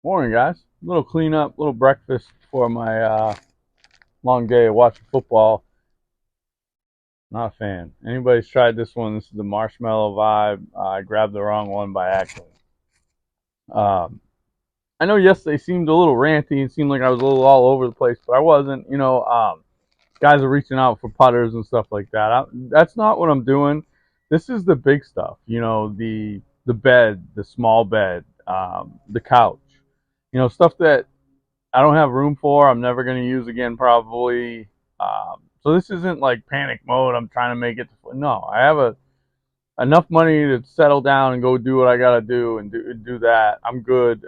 Morning, guys. Little cleanup, little breakfast for my long day of watching football. Not a fan. Anybody's tried this one? This is the marshmallow vibe. I grabbed the wrong one by accident. Um, I know yesterday seemed a little ranty and seemed like I was a little all over the place, but I wasn't. Guys are reaching out for putters and stuff like that. That's not what I'm doing. This is the big stuff. The bed, the small bed, the couch. Stuff that I don't have room for. I'm never going to use again, probably. So this isn't like panic mode. I'm trying to make it. No, I have enough money to settle down and go do what I got to do and do that. I'm good.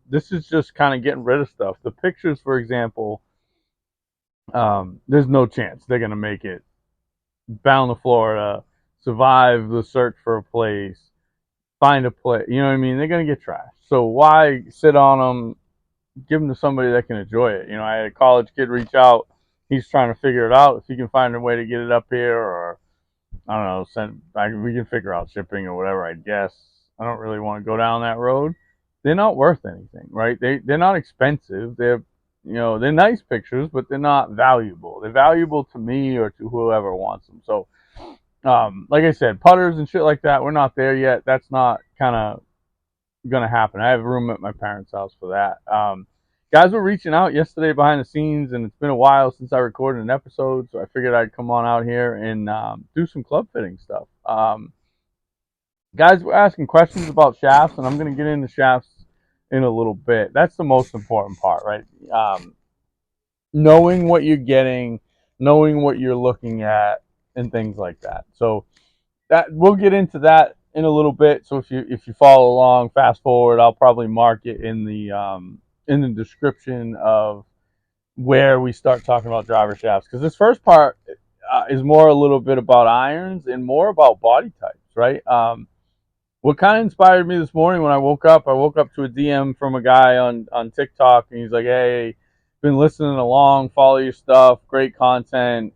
This is just kind of getting rid of stuff. The pictures, for example, there's no chance they're going to make it bound to Florida, survive the search for a place, find a place. You know what I mean? They're going to get trashed. So why sit on them? Give them to somebody that can enjoy it. I had a college kid reach out. He's trying to figure it out. If he can find a way to get it up here, or I don't know, we can figure out shipping or whatever. I guess I don't really want to go down that road. They're not worth anything, right? They're not expensive. They're nice pictures, but they're not valuable. They're valuable to me or to whoever wants them. So, like I said, putters and shit like that, we're not there yet. That's not kind of gonna happen. I have room at my parents' house for that. Guys were reaching out yesterday behind the scenes, and it's been a while since I recorded an episode, so I figured I'd come on out here and do some club fitting stuff. Guys were asking questions about shafts, and I'm gonna get into shafts in a little bit. That's the most important part, right? Knowing what you're getting, knowing what you're looking at, and things like that. So that we'll get into that in a little bit. So if you follow along, fast forward, I'll probably mark it in the description of where we start talking about driver shafts, because this first part is more a little bit about irons and more about body types, right? What kind of inspired me this morning when I woke up to a DM from a guy on TikTok, and he's like, "Hey, been listening along, follow your stuff, great content.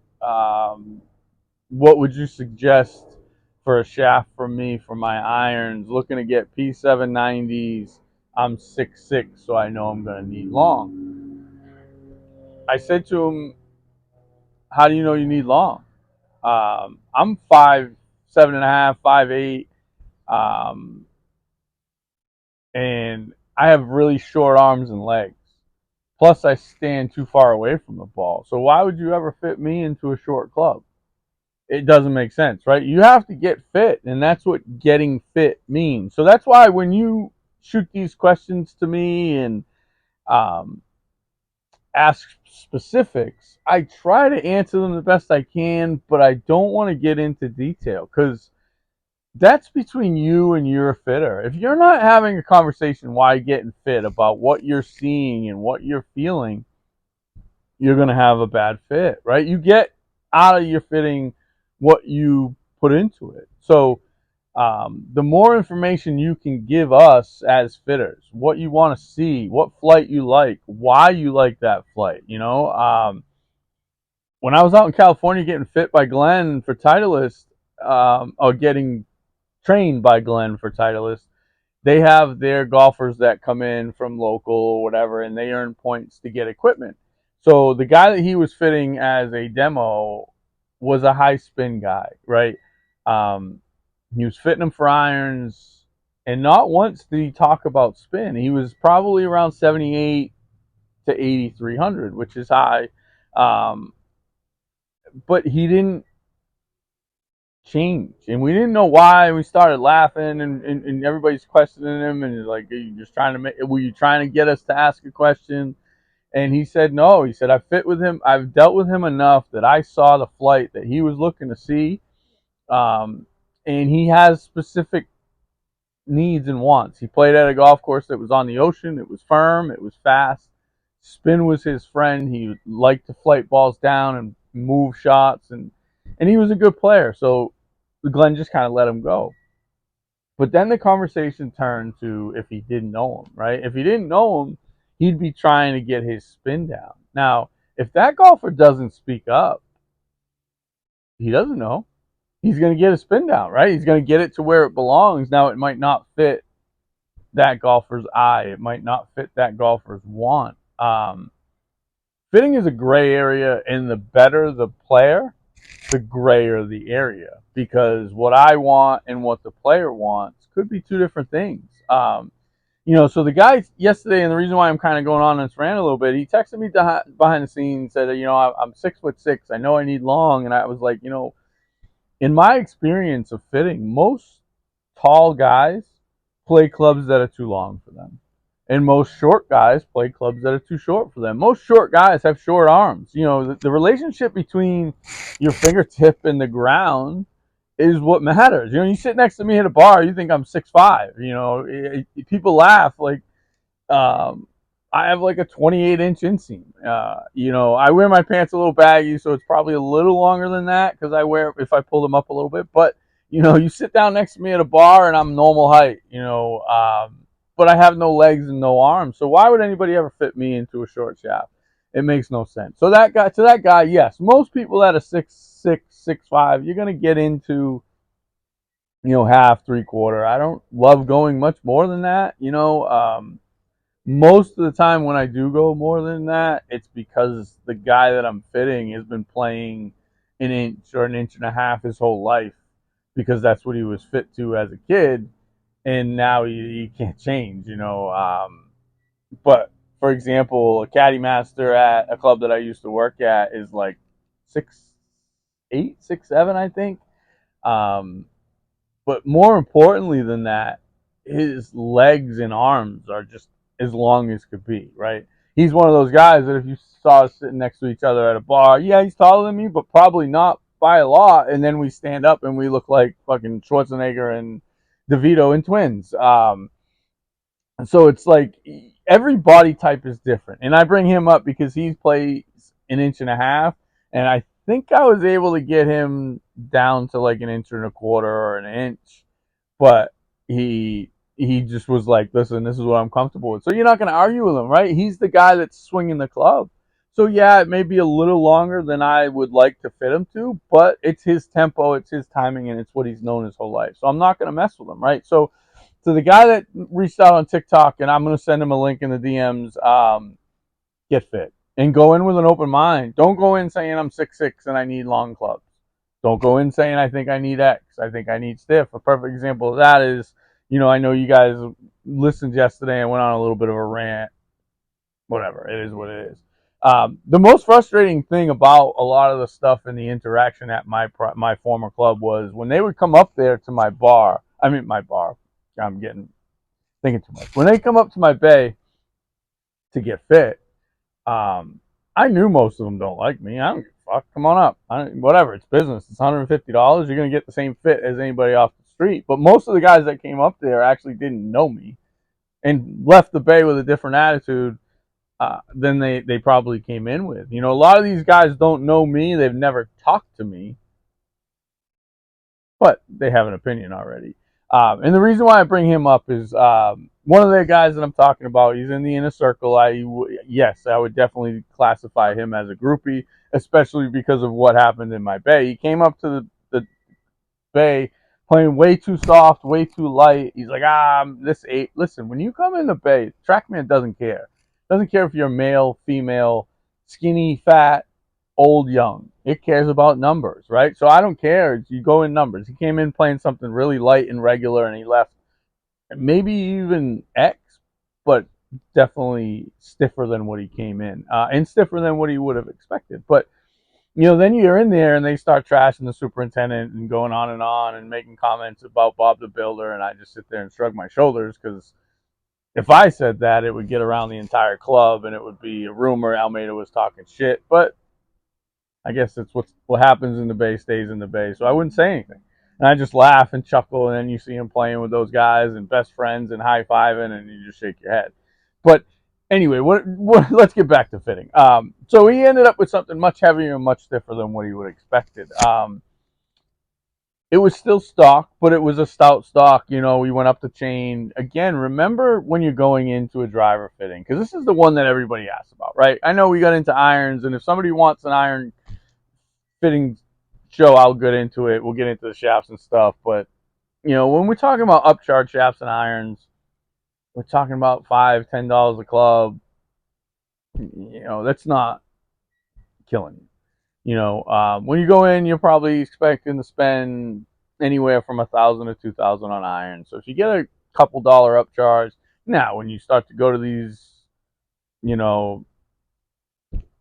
What would you suggest for a shaft from me for my irons? Looking to get P790s. I'm 6'6", so I know I'm going to need long." I said to him, "How do you know you need long?" I'm 5'7.5", 5'8", and I have really short arms and legs. Plus, I stand too far away from the ball. So why would you ever fit me into a short club? It doesn't make sense, right? You have to get fit, and that's what getting fit means. So that's why when you shoot these questions to me and um, ask specifics, I try to answer them the best I can, but I don't want to get into detail because that's between you and your fitter. If you're not having a conversation why getting fit about what you're seeing and what you're feeling, you're going to have a bad fit, right? You get out of your fitting what you put into it. So the more information you can give us as fitters, what you want to see, what flight you like, why you like that flight. When I was out in California getting fit by Glenn for Titleist, or getting trained by Glenn for Titleist, they have their golfers that come in from local or whatever, and they earn points to get equipment. So the guy that he was fitting as a demo was a high spin guy, right? Um, he was fitting them for irons, and not once did he talk about spin. He was probably around 78 to 8,300, which is high, um, but he didn't change, and we didn't know why. We started laughing, and everybody's questioning him, and he's like, "Are you just trying to were you trying to get us to ask a question?" And he said, "No." He said, I've dealt with him enough that I saw the flight that he was looking to see, um, and he has specific needs and wants. He played at a golf course that was on the ocean. It was firm, it was fast. Spin was his friend. He liked to flight balls down and move shots, and he was a good player. So Glenn just kind of let him go. But then the conversation turned to if he didn't know him, right? If he didn't know him, he'd be trying to get his spin down. Now, if that golfer doesn't speak up, he doesn't know. He's going to get a spin down, right? He's going to get it to where it belongs. Now, it might not fit that golfer's eye. It might not fit that golfer's want. Fitting is a gray area, and the better the player, the grayer the area, because what I want and what the player wants could be two different things. So the guy yesterday, and the reason why I'm kind of going on this rant a little bit, he texted me behind the scenes, said, I'm 6'6". I know I need long. And I was like, in my experience of fitting, most tall guys play clubs that are too long for them. And most short guys play clubs that are too short for them. Most short guys have short arms. The relationship between your fingertip and the ground is what matters. You sit next to me at a bar, you think I'm 6'5". People laugh like I have like a 28-inch inseam. I wear my pants a little baggy, so it's probably a little longer than that because I wear if I pull them up a little bit. But you sit down next to me at a bar and I'm normal height. But I have no legs and no arms. So why would anybody ever fit me into a short shaft? It makes no sense. So that guy, yes, most people that are 6'6", 6'5", you're gonna get into half, three-quarter. I don't love going much more than that. Most of the time when I do go more than that, it's because the guy that I'm fitting has been playing an inch or an inch and a half his whole life because that's what he was fit to as a kid, and now he can't change. But for example, a caddy master at a club that I used to work at is like 6'8", 6'7", I think. But more importantly than that, his legs and arms are just as long as could be, right? He's one of those guys that if you saw us sitting next to each other at a bar, yeah, he's taller than me, but probably not by a lot. And then we stand up and we look like fucking Schwarzenegger and DeVito in Twins. So it's like every body type is different. And I bring him up because he plays an inch and a half, and I think I was able to get him down to like an inch and a quarter or an inch, but he just was like, listen, this is what I'm comfortable with. So you're not going to argue with him, right? He's the guy that's swinging the club. So yeah, it may be a little longer than I would like to fit him to, but it's his tempo, it's his timing, and it's what he's known his whole life. So I'm not going to mess with him, right? So the guy that reached out on TikTok, and I'm going to send him a link in the DMs, get fit and go in with an open mind. Don't go in saying I'm 6'6" and I need long clubs. Don't go in saying I think I need X. I think I need stiff. A perfect example of that is, I know you guys listened yesterday and went on a little bit of a rant. Whatever, it is what it is. The most frustrating thing about a lot of the stuff in the interaction at my former club was when they would come up there to my bar. I mean, my bar. I'm thinking too much. When they come up to my bay to get fit, I knew most of them don't like me. I don't give a fuck. Come on up. Whatever. It's business. It's $150. You're going to get the same fit as anybody off the street. But most of the guys that came up there actually didn't know me and left the bay with a different attitude than they probably came in with. A lot of these guys don't know me. They've never talked to me, but they have an opinion already. And the reason why I bring him up is one of the guys that I'm talking about. He's in the inner circle. Yes, I would definitely classify him as a groupie, especially because of what happened in my bay. He came up to the bay playing way too soft, way too light. He's like, this eight. Listen, when you come in the bay, TrackMan doesn't care. Doesn't care if you're male, female, skinny, fat, old, young. It cares about numbers, right? So I don't care. You go in numbers. He came in playing something really light and regular, and he left maybe even X, but definitely stiffer than what he came in, and stiffer than what he would have expected. But then you're in there and they start trashing the superintendent and going on and making comments about Bob the Builder, and I just sit there and shrug my shoulders because if I said that, it would get around the entire club and it would be a rumor Almeida was talking shit. But I guess it's what happens in the bay stays in the bay. So I wouldn't say anything. And I just laugh and chuckle, and then you see him playing with those guys and best friends and high-fiving, and you just shake your head. But anyway, let's get back to fitting. So he ended up with something much heavier and much stiffer than what he would have expected. It was still stock, but it was a stout stock. We went up the chain. Again, remember when you're going into a driver fitting, because this is the one that everybody asks about, right? I know we got into irons, and if somebody wants an iron fitting show, I'll get into it. We'll get into the shafts and stuff. But, when we're talking about upcharge shafts and irons, we're talking about $5, $10 a club. You know, that's not killing you. You know, when you go in, you're probably expecting to spend anywhere from $1,000 to $2,000 on iron. So if you get a couple dollar upcharge, now when you start to go to these, you know,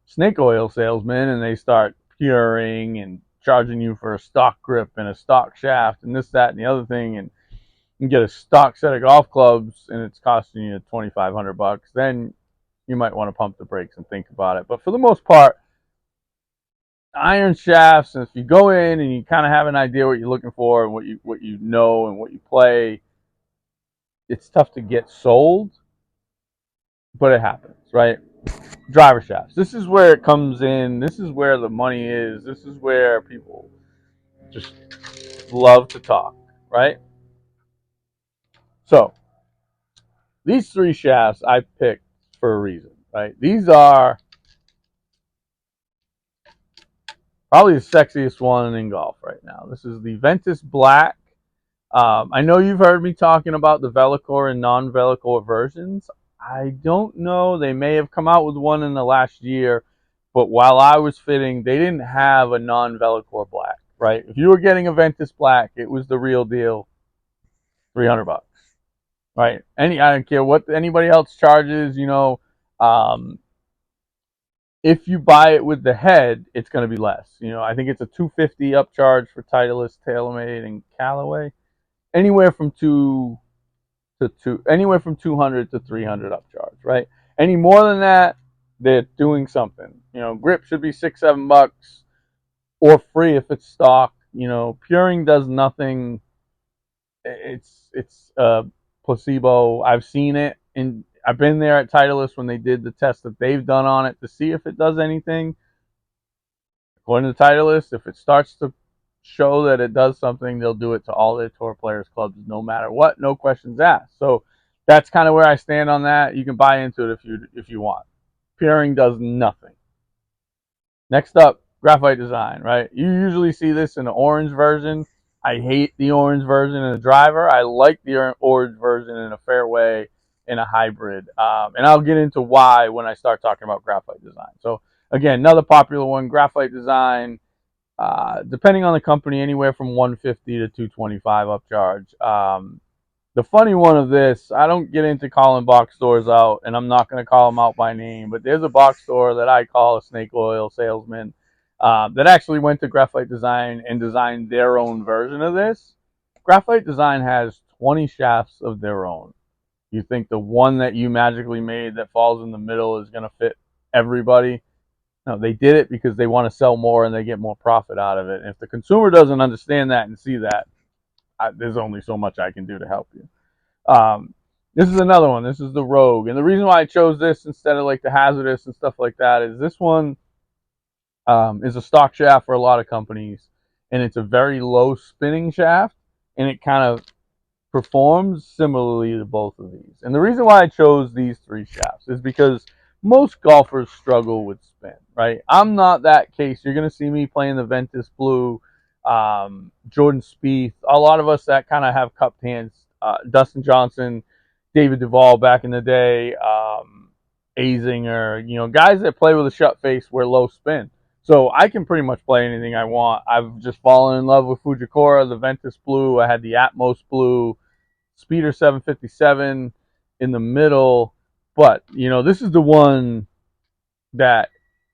snake oil salesmen and they start puring and charging you for a stock grip and a stock shaft and this, that, and the other thing, and you get a stock set of golf clubs and it's costing you $2,500, then you might want to pump the brakes and think about it. But for the most part, iron shafts, and if you go in and you kind of have an idea what you're looking for and what you know and what you play, it's tough to get sold, but it happens, right? Driver shafts. This is where it comes in. This is where the money is. This is where people just love to talk, right? So these three shafts I picked for a reason, right? These are probably the sexiest one in golf right now. This is the Venus Black. I know you've heard me talking about the Velocore and non-Velocore versions. I don't know. They may have come out with one in the last year, but while I was fitting, they didn't have a non-Velocore black, right? If you were getting a Venus Black, it was the real deal, $300, right? I don't care what anybody else charges, you know. Um, if you buy it with the head, it's going to be less. You know, I think it's a $250 upcharge for Titleist, TaylorMade, and Callaway. Anywhere from anywhere from 200 to 300 upcharge, right? Any more than that, they're doing something. You know, grip should be $6-7 or free if it's stock. You know, puring does nothing. It's placebo. I've seen it, and I've been there at Titleist when they did the test that they've done on it to see if it does anything. According to Titleist, if it starts to show that it does something, they'll do it to all their tour players clubs, no matter what, no questions asked. So that's kind of where I stand on that. You can buy into it if you want. Puring does nothing. Next up, Graphite Design, right? You usually see this in the orange version. I hate the orange version in a driver. I like the orange version in a fairway, in a hybrid. And I'll get into why when I start talking about Graphite Design. So again, another popular one, Graphite Design. Depending on the company, anywhere from 150 to 225 upcharge. The funny one of this, I don't get into calling box stores out, and I'm not going to call them out by name, but there's a box store that I call a snake oil salesman that actually went to Graphite Design and designed their own version of this. Graphite Design has 20 shafts of their own. You think the one that you magically made that falls in the middle is going to fit everybody? No, they did it because they want to sell more and they get more profit out of it. And if the consumer doesn't understand that and see that, there's only so much I can do to help you. This is another one. This is the Rogue. And the reason why I chose this instead of like the Hazardous and stuff like that is this one is a stock shaft for a lot of companies. And it's a very low spinning shaft. And it kind of performs similarly to both of these. And the reason why I chose these three shafts is because most golfers struggle with spin, right? I'm not that case. You're going to see me playing the Ventus Blue, Jordan Spieth, a lot of us that kind of have cupped hands, Dustin Johnson, David Duval back in the day, Azinger, you know, guys that play with a shut face wear low spin. So I can pretty much play anything I want. I've just fallen in love with Fujikura, the Ventus Blue. I had the Atmos Blue, Speeder 757 in the middle. But, you know, this is the one that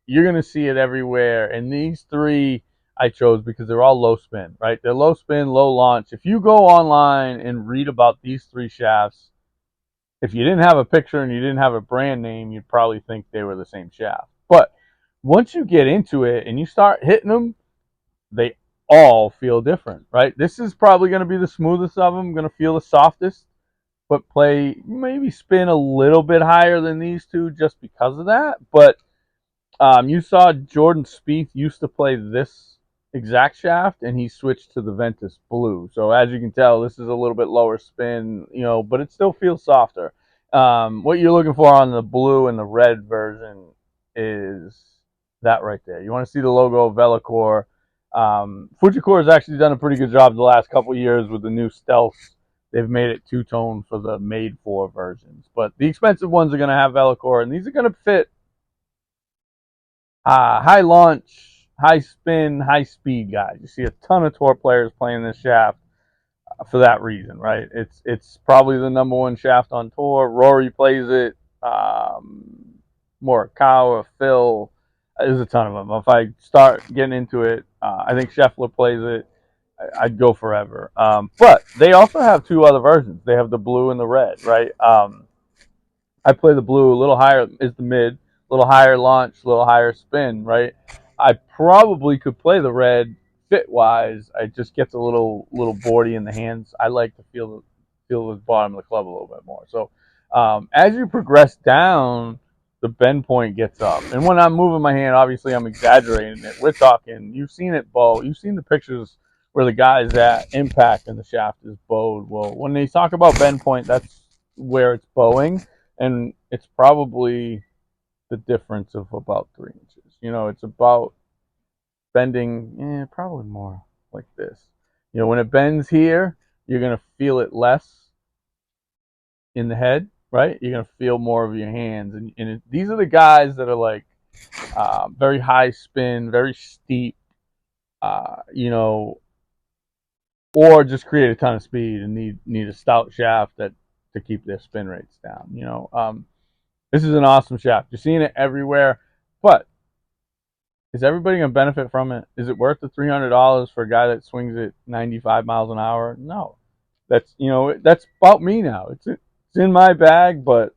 you're going to see it everywhere. And these three I chose because they're all low spin, right? They're low spin, low launch. If you go online and read about these three shafts, if you didn't have a picture and you didn't have a brand name, you'd probably think they were the same shaft. But once you get into it and you start hitting them, they all feel different, right? This is probably going to be the smoothest of them, going to feel the softest, but play maybe spin a little bit higher than these two just because of that. But you saw Jordan Spieth used to play this exact shaft, and he switched to the Ventus Blue. So as you can tell, this is a little bit lower spin, you know, but it still feels softer. What you're looking for on the blue and the red version is that right there. You want to see the logo of Velocore. Fujikura has actually done a pretty good job the last couple of years with the new Stealth they've made it two-tone for the made-for versions. But the expensive ones are going to have Velocore, and these are going to fit high launch, high spin, high speed guys. You see a ton of tour players playing this shaft for that reason, right? It's probably the number one shaft on tour. Rory plays it. Morikawa, Phil. There's a ton of them. If I start getting into it, I think Scheffler plays it. I'd go forever. But they also have two other versions. They have the blue and the red, right? I play the blue. A little higher is the mid, a little higher launch, a little higher spin, right? I probably could play the red fit wise. It just gets a little boardy in the hands. I like to feel the bottom of the club a little bit more. So as you progress down, the bend point gets up. And when I'm moving my hand, obviously I'm exaggerating it. We're talking. You've seen it bow. You've seen the pictures where the guys at impact and the shaft is bowed. Well, when they talk about bend point, that's where it's bowing, and it's probably the difference of about 3 inches. It's about bending, probably more like this. When it bends here, you're gonna feel it less in the head, right? You're gonna feel more of your hands, and these are the guys that are like very high spin, very steep, or just create a ton of speed and need a stout shaft to keep their spin rates down. This is an awesome shaft. You're seeing it everywhere, but is everybody going to benefit from it? Is it worth the $300 for a guy that swings it 95 miles an hour? No. That's about me now. It's in my bag, but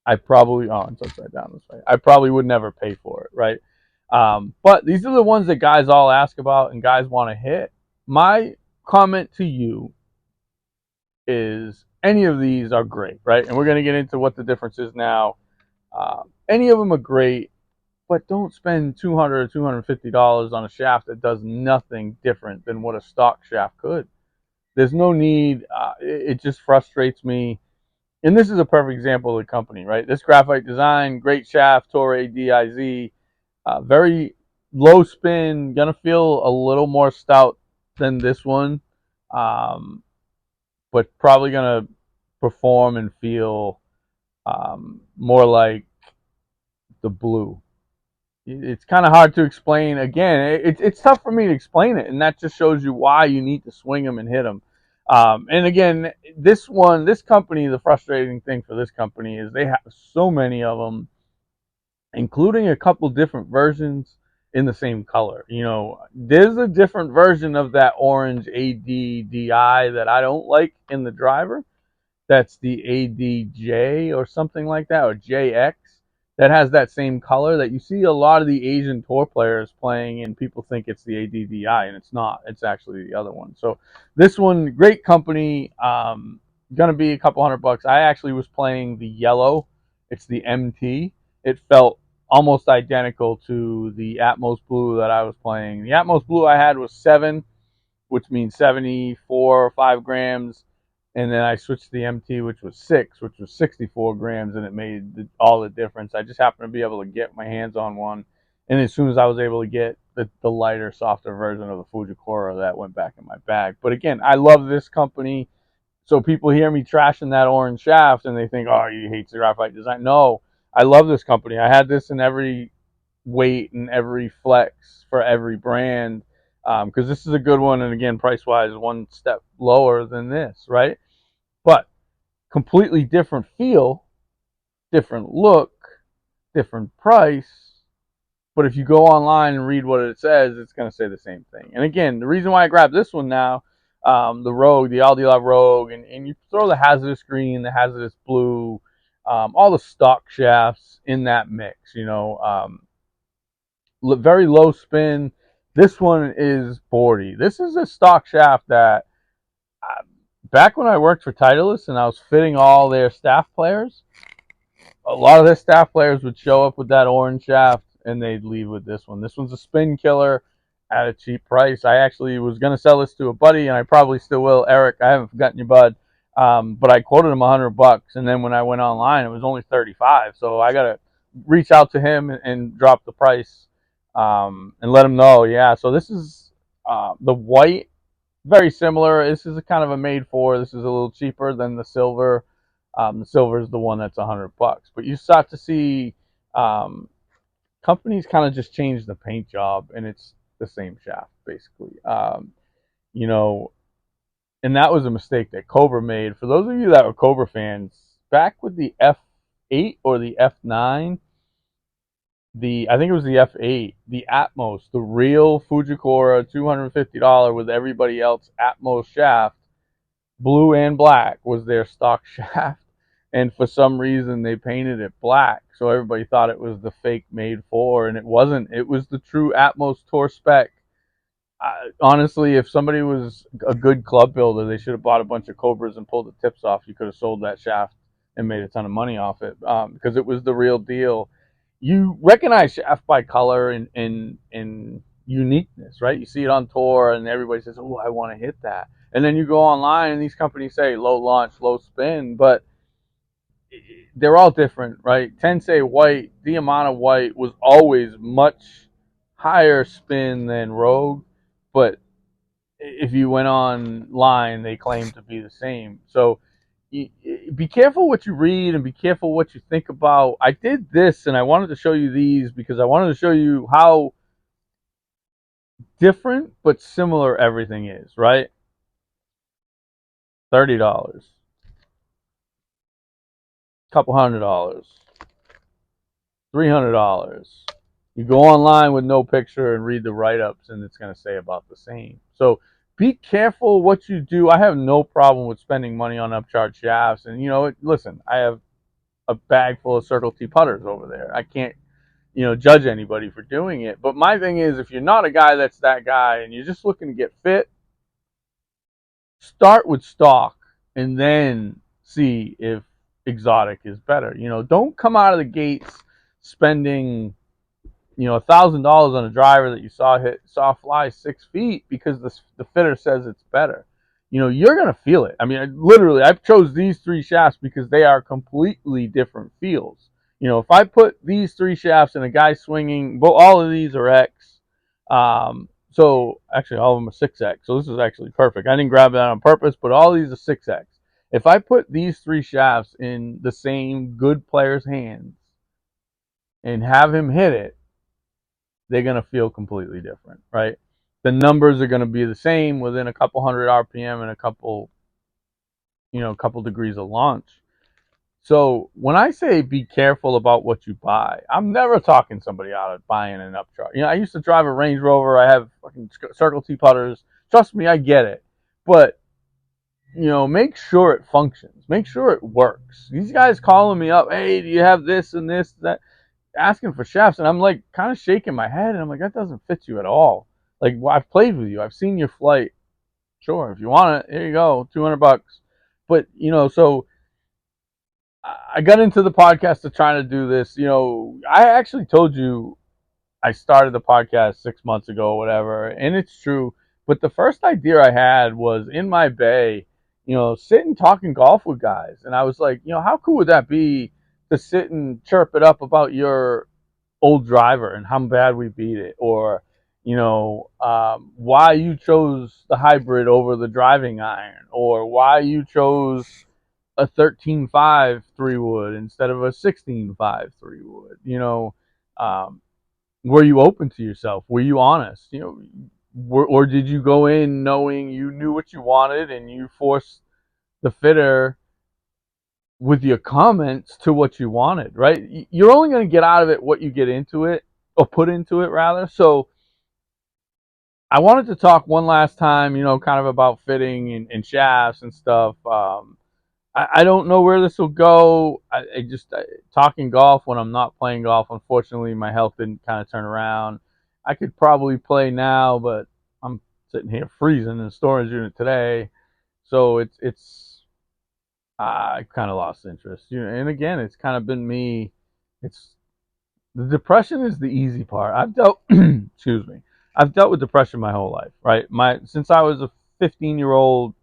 I probably it's upside down this way. I probably would never pay for it, right? But these are the ones that guys all ask about and guys want to hit. My comment to you is any of these are great, right? And we're going to get into what the difference is now. Any of them are great, but don't spend $200 or $250 on a shaft that does nothing different than what a stock shaft could. There's no need. It just frustrates me. And this is a perfect example of the company, right? This Graphite Design, great shaft, Tour AD Iz, very low spin, gonna feel a little more stout than this one, but probably gonna perform and feel more like the blue. It's kind of hard to explain. Again, it's tough for me to explain it, and that just shows you why you need to swing them and hit them. And again, this company, the frustrating thing for this company is they have so many of them, including a couple different versions in the same color. There's a different version of that orange ADDI that I don't like in the driver. That's the ADJ or something like that, or JX, that has that same color that you see a lot of the Asian tour players playing, and people think it's the ADDI, and it's not. It's actually the other one. So this one, great company, gonna be a couple $100. I actually was playing the yellow. It's the MT. It felt almost identical to the Atmos Blue that I was playing. The Atmos Blue I had was 7, which means 74 or 5 grams. And then I switched to the MT, which was 6, which was 64 grams, and it made all the difference. I just happened to be able to get my hands on one. And as soon as I was able to get the lighter, softer version of the Fujikura, that went back in my bag. But again, I love this company. So people hear me trashing that orange shaft, and they think, oh, you hate the Graphite Design. No, I love this company. I had this in every weight and every flex for every brand, because this is a good one, and again, price wise, one step lower than this, right? But completely different feel, different look, different price. But if you go online and read what it says, it's going to say the same thing. And again, the reason why I grabbed this one now, the Rogue, the Aldila Rogue, and you throw the hazardous green, the hazardous blue, all the stock shafts in that mix, very low spin. This one is 40. This is a stock shaft that back when I worked for Titleist and I was fitting all their staff players, a lot of their staff players would show up with that orange shaft and they'd leave with this one. This one's a spin killer at a cheap price. I actually was going to sell this to a buddy, and I probably still will. Eric, I haven't forgotten you, bud. But I quoted him $100, and then when I went online, it was only 35. So I got to reach out to him and drop the price and let him know. Yeah, so this is the white very similar. This is a kind of a made for. This is a little cheaper than the silver. The silver is the one that's $100, but you start to see um, companies kind of just change the paint job, and it's the same shaft basically. You know, and that was a mistake that Cobra made. For those of you that were Cobra fans, back with the F8 or the F9, I think it was the F8, the Atmos, the real Fujikura $250 with everybody else Atmos shaft, blue and black was their stock shaft. And for some reason they painted it black, so everybody thought it was the fake made for, and it wasn't. It was the true Atmos Tour spec. Honestly, if somebody was a good club builder, they should have bought a bunch of Cobras and pulled the tips off. You could have sold that shaft and made a ton of money off it, because it was the real deal. You recognize shaft by color and uniqueness, right? You see it on tour, and everybody says, "Oh, I want to hit that." And then you go online, and these companies say low launch, low spin, but they're all different, right? Tensei white, the amount of white was always much higher spin than Rogue, but if you went online, they claim to be the same. So be careful what you read and be careful what you think about. I did this, and I wanted to show you these because I wanted to show you how different but similar everything is, right? $30, couple $100, $300. You go online with no picture and read the write-ups, and it's going to say about the same. So be careful what you do. I have no problem with spending money on upcharge shafts, and listen, I have a bag full of Circle T putters over there. I can't, judge anybody for doing it. But my thing is, if you're not a guy that's that guy and you're just looking to get fit, start with stock and then see if exotic is better. Don't come out of the gates spending $1,000 on a driver that you saw fly 6 feet because the fitter says it's better. You're gonna feel it. I mean, I chose these three shafts because they are completely different feels. If I put these three shafts and a guy swinging, well, all of these are X. So actually, all of them are 6X. So this is actually perfect. I didn't grab that on purpose, but all of these are 6X. If I put these three shafts in the same good player's hands and have him hit it, they're going to feel completely different, right? The numbers are going to be the same within a couple hundred RPM and a couple degrees of launch. So when I say be careful about what you buy, I'm never talking somebody out of buying an upcharge. I used to drive a Range Rover. I have fucking Circle T putters. Trust me, I get it. But make sure it functions. Make sure it works. These guys calling me up, hey, do you have this and this, that? Asking for shafts, and I'm like kind of shaking my head, and I'm like, that doesn't fit you at all. Like, well, I've played with you, I've seen your flight. Sure, if you want it, here you go, $200. But so I got into the podcast to try to do this. I actually told you I started the podcast 6 months ago, or whatever, and it's true. But the first idea I had was in my bay, sitting talking golf with guys, and I was like, how cool would that be to sit and chirp it up about your old driver and how bad we beat it, or why you chose the hybrid over the driving iron, or why you chose a 13.5 3-wood instead of a 16.5 3-wood. Were you open to yourself? Were you honest? Or did you go in knowing you knew what you wanted and you forced the fitter with your comments to what you wanted, right? You're only going to get out of it what you get into it, or put into it rather. So I wanted to talk one last time, kind of about fitting and shafts and stuff. I don't know where this will go. Talking golf when I'm not playing golf. Unfortunately, my health didn't kind of turn around. I could probably play now, but I'm sitting here freezing in the storage unit today. So I kind of lost interest. And again, it's kind of been me. It's The depression is the easy part. I've dealt, excuse me, I've dealt with depression my whole life, right? Since I was a 15-year-old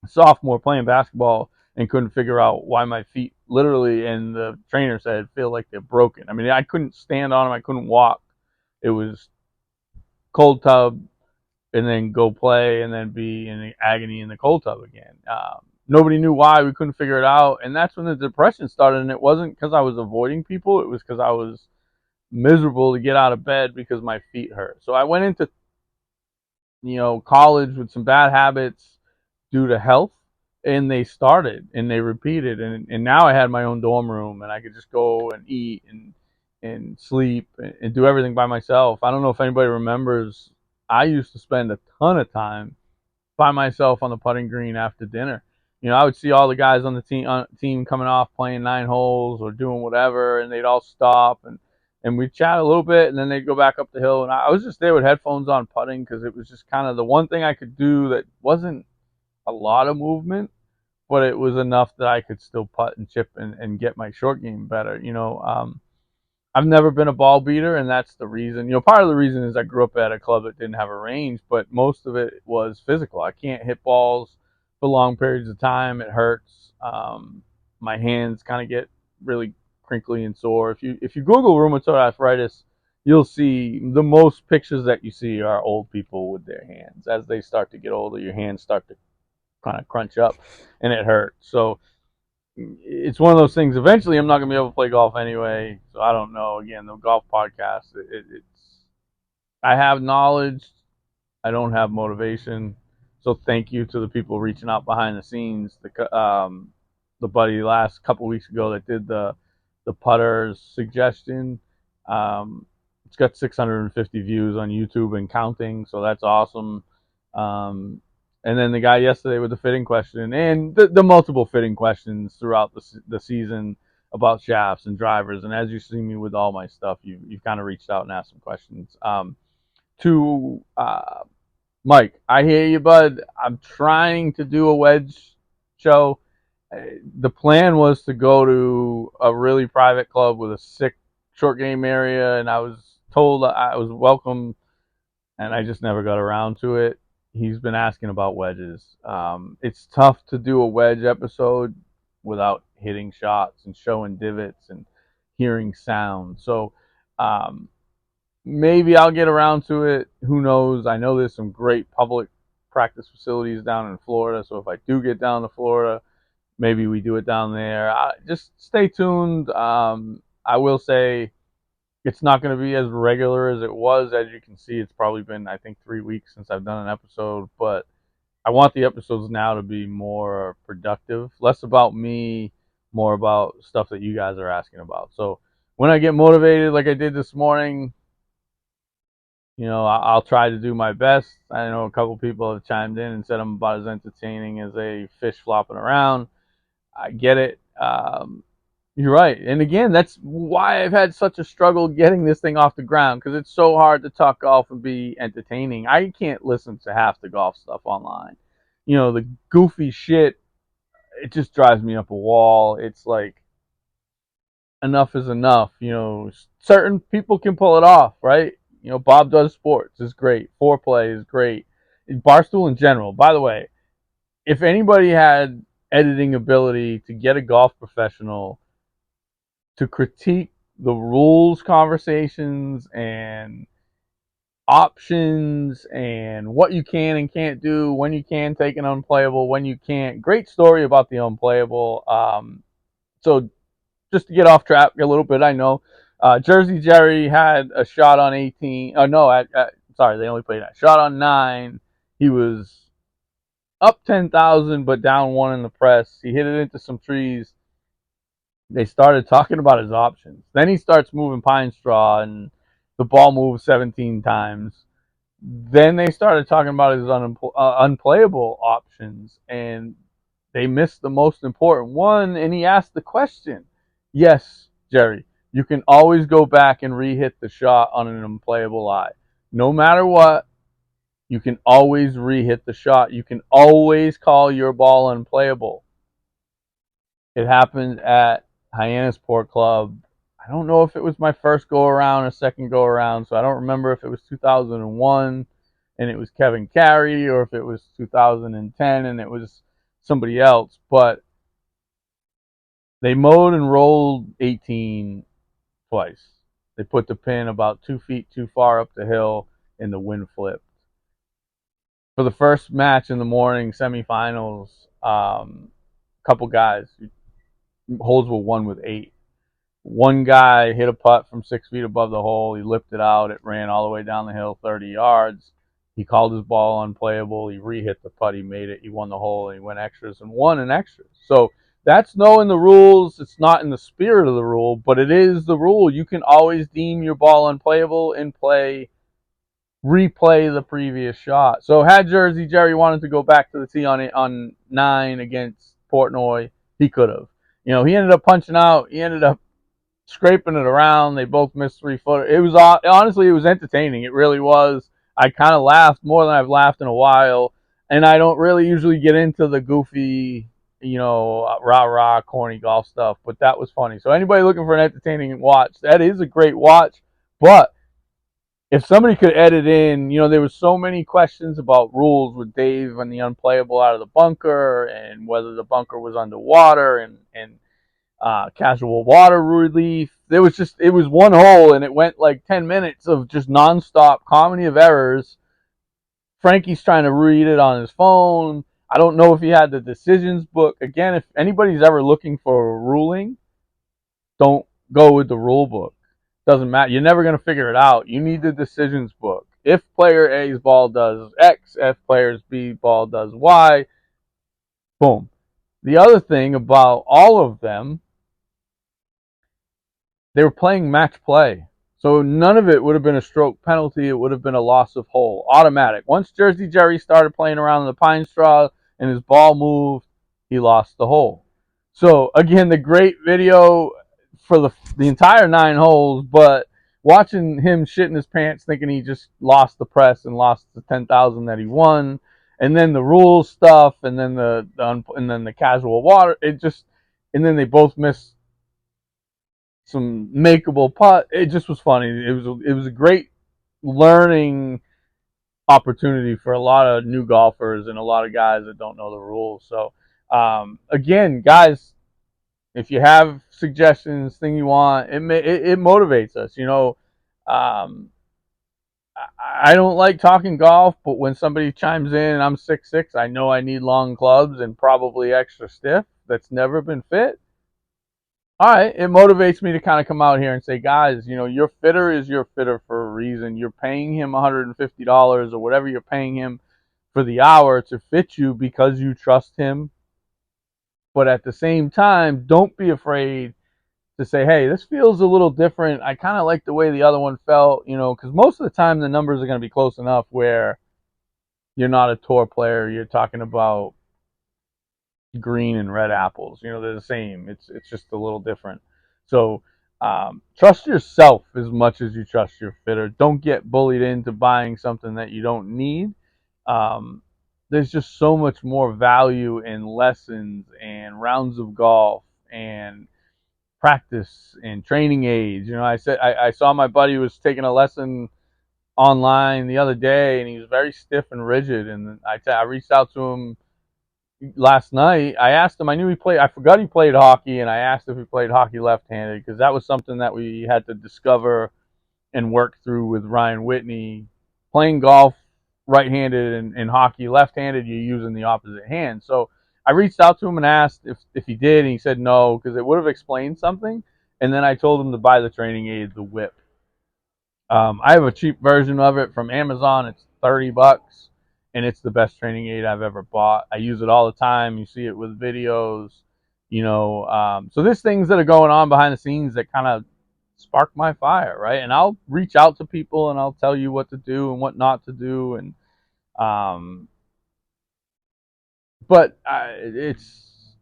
sophomore playing basketball and couldn't figure out why my feet literally, and the trainer said, feel like they're broken. I mean, I couldn't stand on them. I couldn't walk. It was cold tub, and then go play and then be in agony in the cold tub again. Nobody knew why. We couldn't figure it out. And that's when the depression started. And it wasn't because I was avoiding people. It was because I was miserable to get out of bed because my feet hurt. So I went into, college with some bad habits due to health, and they started and they repeated. And now I had my own dorm room and I could just go and eat and sleep and do everything by myself. I don't know if anybody remembers, I used to spend a ton of time by myself on the putting green after dinner. I would see all the guys on the team coming off playing 9 holes or doing whatever, and they'd all stop and we'd chat a little bit, and then they'd go back up the hill. And I was just there with headphones on putting because it was just kind of the one thing I could do that wasn't a lot of movement, but it was enough that I could still putt and chip and get my short game better. I've never been a ball beater, and that's the reason. Part of the reason is I grew up at a club that didn't have a range, but most of it was physical. I can't hit balls for long periods of time. It hurts. My hands kind of get really crinkly and sore. If you Google rheumatoid arthritis, you'll see the most pictures that you see are old people with their hands. As they start to get older, your hands start to kind of crunch up, and it hurts. So it's one of those things. Eventually, I'm not gonna be able to play golf anyway, so I don't know. Again, the golf podcast, it's I have knowledge, I don't have motivation. So thank you to the people reaching out behind the scenes. The buddy last couple weeks ago that did the putters suggestion. It's got 650 views on YouTube and counting, so that's awesome. And then the guy yesterday with the fitting question and the multiple fitting questions throughout the season about shafts and drivers. And as you see me with all my stuff, you've kind of reached out and asked some questions. To Mike, I hear you, bud. I'm trying to do a wedge show. The plan was to go to a really private club with a sick short game area, and I was told I was welcome, and I just never got around to it. He's been asking about wedges. It's tough to do a wedge episode without hitting shots and showing divots and hearing sound. So maybe I'll get around to it. Who knows? I know there's some great public practice facilities down in Florida. So if I do get down to Florida, maybe we do it down there. Just stay tuned. I will say it's not going to be as regular as it was. As you can see, it's probably been, I think, 3 weeks since I've done an episode. But I want the episodes now to be more productive, less about me, more about stuff that you guys are asking about. So when I get motivated, like I did this morning, I'll try to do my best. I know a couple people have chimed in and said I'm about as entertaining as a fish flopping around. I get it. You're right. And again, that's why I've had such a struggle getting this thing off the ground, because it's so hard to talk golf and be entertaining. I can't listen to half the golf stuff online. The goofy shit, it just drives me up a wall. It's like, enough is enough. Certain people can pull it off, right? Bob Does Sports is great. Foreplay is great. Barstool in general. By the way, if anybody had editing ability to get a golf professional to critique the rules conversations and options and what you can and can't do, when you can take an unplayable, when you can't. Great story about the unplayable. So just to get off track a little bit, I know Jersey Jerry had a shot on 18. Oh no, sorry, they only played that shot on 9. He was up 10,000, but down 1 in the press. He hit it into some trees. They started talking about his options. Then he starts moving pine straw, and the ball moves 17 times. Then they started talking about his unplayable options, and they missed the most important one, and he asked the question. Yes, Jerry, you can always go back and re-hit the shot on an unplayable lie. No matter what, you can always re-hit the shot. You can always call your ball unplayable. It happened at Hyannisport Club. I don't know if it was my first go around or second go around, so I don't remember if it was 2001 and it was Kevin Carey, or if it was 2010 and it was somebody else. But they mowed and rolled 18 twice. They put the pin about 2 feet too far up the hill, and the wind flipped. for the first match in the morning, semifinals, couple guys, holes were won with 8. One guy hit a putt from 6 feet above the hole. He lipped it out. It ran all the way down the hill 30 yards. He called his ball unplayable. He re-hit the putt. He made it. He won the hole. And he went extras and won in extras. So that's knowing the rules. It's not in the spirit of the rule, but it is the rule. You can always deem your ball unplayable and replay the previous shot. So had Jersey Jerry wanted to go back to the tee on 9 against Portnoy, he could have. You know, he ended up punching out. He ended up scraping it around. They both missed 3-footer. It was honestly, it was entertaining. It really was. I kind of laughed more than I've laughed in a while, and I don't really usually get into the goofy, rah corny golf stuff, but that was funny. So anybody looking for an entertaining watch, that is a great watch. But if somebody could edit in, there was so many questions about rules with Dave and the unplayable out of the bunker, and whether the bunker was underwater, and casual water relief. It was one hole, and it went like 10 minutes of just nonstop comedy of errors. Frankie's trying to read it on his phone. I don't know if he had the decisions book. Again, if anybody's ever looking for a ruling, don't go with the rule book. Doesn't matter. You're never going to figure it out. You need the decisions book. If player A's ball does X, if player's B ball does Y, boom. The other thing about all of them, they were playing match play. So none of it would have been a stroke penalty. It would have been a loss of hole. Automatic. Once Jersey Jerry started playing around in the pine straw and his ball moved, he lost the hole. So, again, the great video for the entire 9 holes, but watching him shitting his pants thinking he just lost the press and lost the 10,000 that he won, and then the rules stuff, and then the casual water, and then they both missed some makeable putt. It just was funny. It was a great learning opportunity for a lot of new golfers and a lot of guys that don't know the rules. So again, guys, if you have suggestions, thing you want, it motivates us. I don't like talking golf, but when somebody chimes in and I'm 6'6", I know I need long clubs and probably extra stiff that's never been fit. All right, it motivates me to kind of come out here and say, guys, your fitter is your fitter for a reason. You're paying him $150 or whatever you're paying him for the hour to fit you because you trust him. But at the same time, don't be afraid to say, hey, this feels a little different. I kind of like the way the other one felt, because most of the time the numbers are going to be close enough where you're not a tour player. You're talking about green and red apples. They're the same. It's just a little different. So trust yourself as much as you trust your fitter. Don't get bullied into buying something that you don't need. There's just so much more value in lessons and rounds of golf and practice and training aids. I saw my buddy was taking a lesson online the other day, and he was very stiff and rigid. And I reached out to him last night. I asked him. I forgot he played hockey, and I asked if he played hockey left-handed, because that was something that we had to discover and work through with Ryan Whitney. Playing golf right-handed and hockey left-handed, you're using the opposite hand. So I reached out to him and asked if he did, and he said no, because it would have explained something. And then I told him to buy the training aid, the whip. I have a cheap version of it from Amazon. It's $30, and it's the best training aid I've ever bought. I use it all the time. You see it with videos, So there's things that are going on behind the scenes that kind of spark my fire, right? And I'll reach out to people and I'll tell you what to do and what not to do, and but it's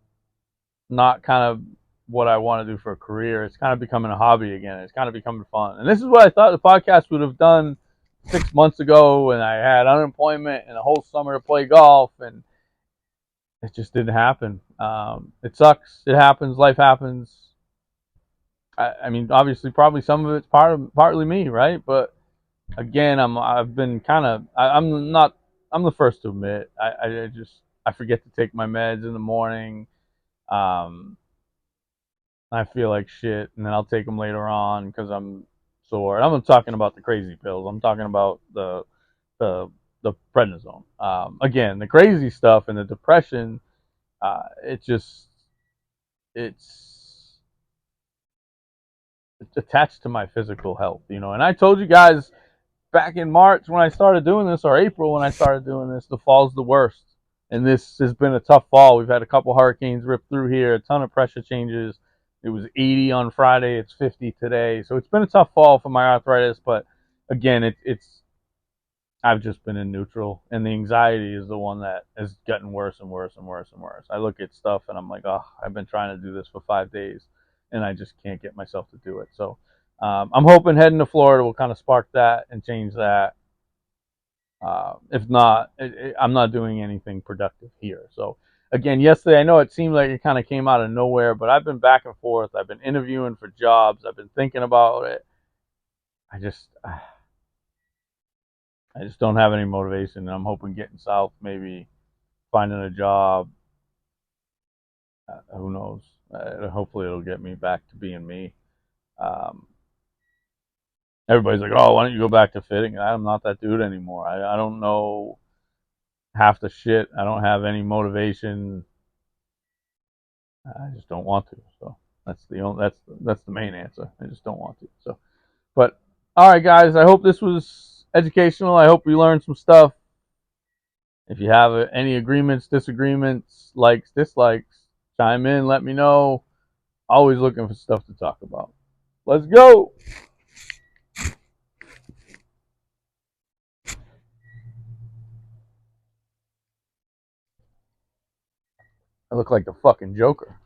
not kind of what I want to do for a career. It's kind of becoming a hobby again. It's kind of becoming fun. And this is what I thought the podcast would have done 6 months ago when I had unemployment and a whole summer to play golf, and it just didn't happen. It sucks. It happens. Life happens. I mean, obviously, probably some of it's partly me, right? But again, I'm the first to admit, I forget to take my meds in the morning. I feel like shit, and then I'll take them later on because I'm sore. And I'm not talking about the crazy pills. I'm talking about the the prednisone. Again, the crazy stuff and the depression, it's it's attached to my physical health, you know. And I told you guys back in March when I started doing this, or April when I started doing this, the fall's the worst. And this has been a tough fall. We've had a couple hurricanes rip through here, a ton of pressure changes. It was 80 on Friday, it's 50 today. So it's been a tough fall for my arthritis, but again, it's I've just been in neutral, and the anxiety is the one that has gotten worse and worse and worse and worse. I look at stuff and I'm like, oh, I've been trying to do this for 5 days, and I just can't get myself to do it. So I'm hoping heading to Florida will kind of spark that and change that. If not, I'm not doing anything productive here. So again, yesterday, I know it seemed like it kind of came out of nowhere, but I've been back and forth. I've been interviewing for jobs. I've been thinking about it. I just I just don't have any motivation. And I'm hoping getting south, maybe finding a job. Who knows? Hopefully, it'll get me back to being me. Um, Everybody's like, "Oh, why don't you go back to fitting?" I'm not that dude anymore. I don't know half the shit. I don't have any motivation. I just don't want to. So that's the main answer. I just don't want to. So, but all right, guys. I hope this was educational. I hope you learned some stuff. If you have any agreements, disagreements, likes, dislikes, chime in. Let me know. Always looking for stuff to talk about. Let's go. I look like the fucking Joker.